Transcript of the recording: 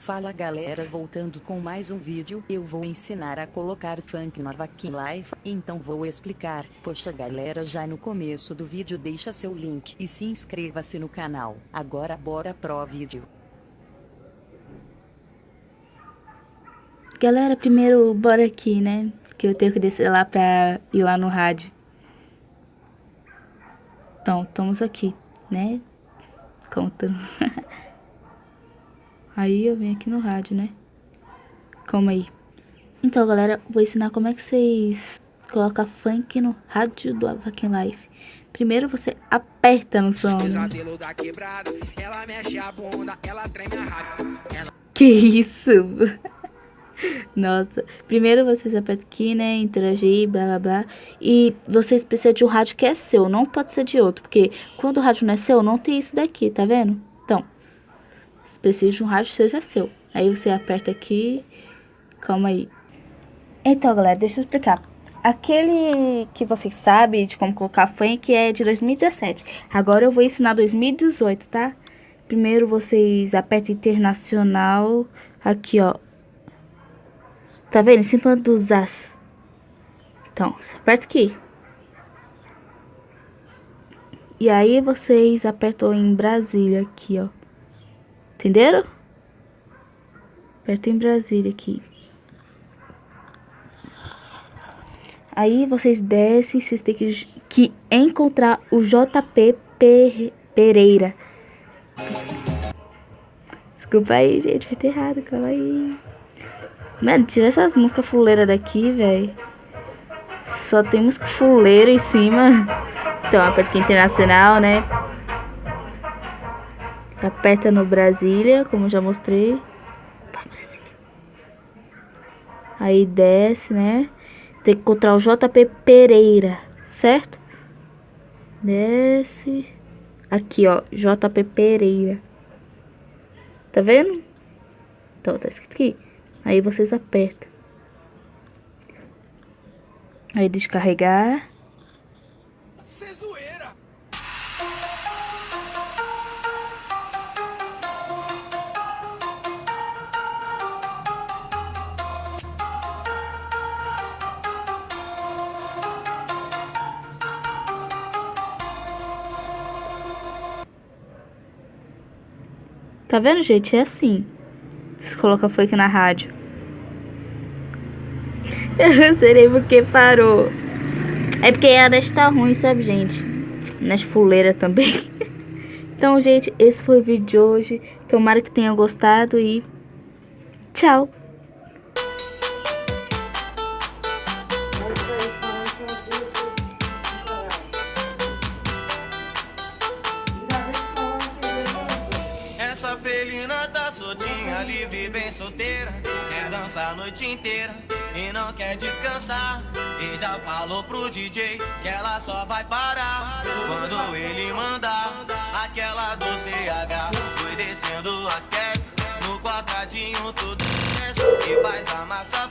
Fala galera, voltando com mais um vídeo, eu vou ensinar a colocar funk na Vaquim Live, então vou explicar. Poxa galera, já no começo do vídeo deixa seu link e se inscreva-se no canal. Agora bora pro vídeo. Galera, primeiro bora aqui, né? Que eu tenho que descer lá pra ir lá no rádio. Então, estamos aqui, né? Contando. Aí eu venho aqui no rádio, né? Calma aí. Então, galera, vou ensinar como é que vocês colocam funk no rádio do Vaquim Live. Primeiro você aperta no som. Pesadelo da quebrada, ela mexe a bunda, ela treme a rádio. Que isso? Nossa, primeiro vocês apertam aqui, né, interagir, blá blá blá. E vocês precisam de um rádio que é seu, não pode ser de outro. Porque quando o rádio não é seu, não tem isso daqui, tá vendo? Então, você precisa de um rádio que seja seu. Aí você aperta aqui, calma aí. Então, galera, deixa eu explicar. Aquele que vocês sabem de como colocar funk é de 2017. Agora eu vou ensinar 2018, tá? Primeiro vocês apertam internacional, aqui ó. Tá vendo? Em cima dos as. Então, você aperta aqui. E aí vocês apertam em Brasília aqui, ó. Entenderam? Aperta em Brasília aqui. Aí vocês descem, vocês têm que encontrar o JP Pereira. Desculpa aí, gente, foi errado, calma aí. Mano, tira essas músicas fuleiras daqui, velho. Só tem música fuleira em cima. Então, aperta aqui internacional, né? Aperta no Brasília, como eu já mostrei. Vai, Brasília. Aí desce, né? Tem que encontrar o JP Pereira, certo? Desce. Aqui, ó, JP Pereira. Tá vendo? Então, tá escrito aqui. Aí vocês apertam. Aí descarregar. Cê zoeira. Tá vendo, gente? É assim. Você coloca funk na rádio. Eu não sei nem porque parou. É porque a net tá ruim, sabe, gente? Net fuleira também. Então, gente, esse foi o vídeo de hoje. Tomara que tenham gostado e tchau. Essa felina tá soltinha, livre, bem solteira. Quer dançar a noite inteira e não quer descansar. E já falou pro DJ que ela só vai parar quando ele mandar aquela doce H. Foi descendo, aquece no quadradinho, tudo desce e faz a massa.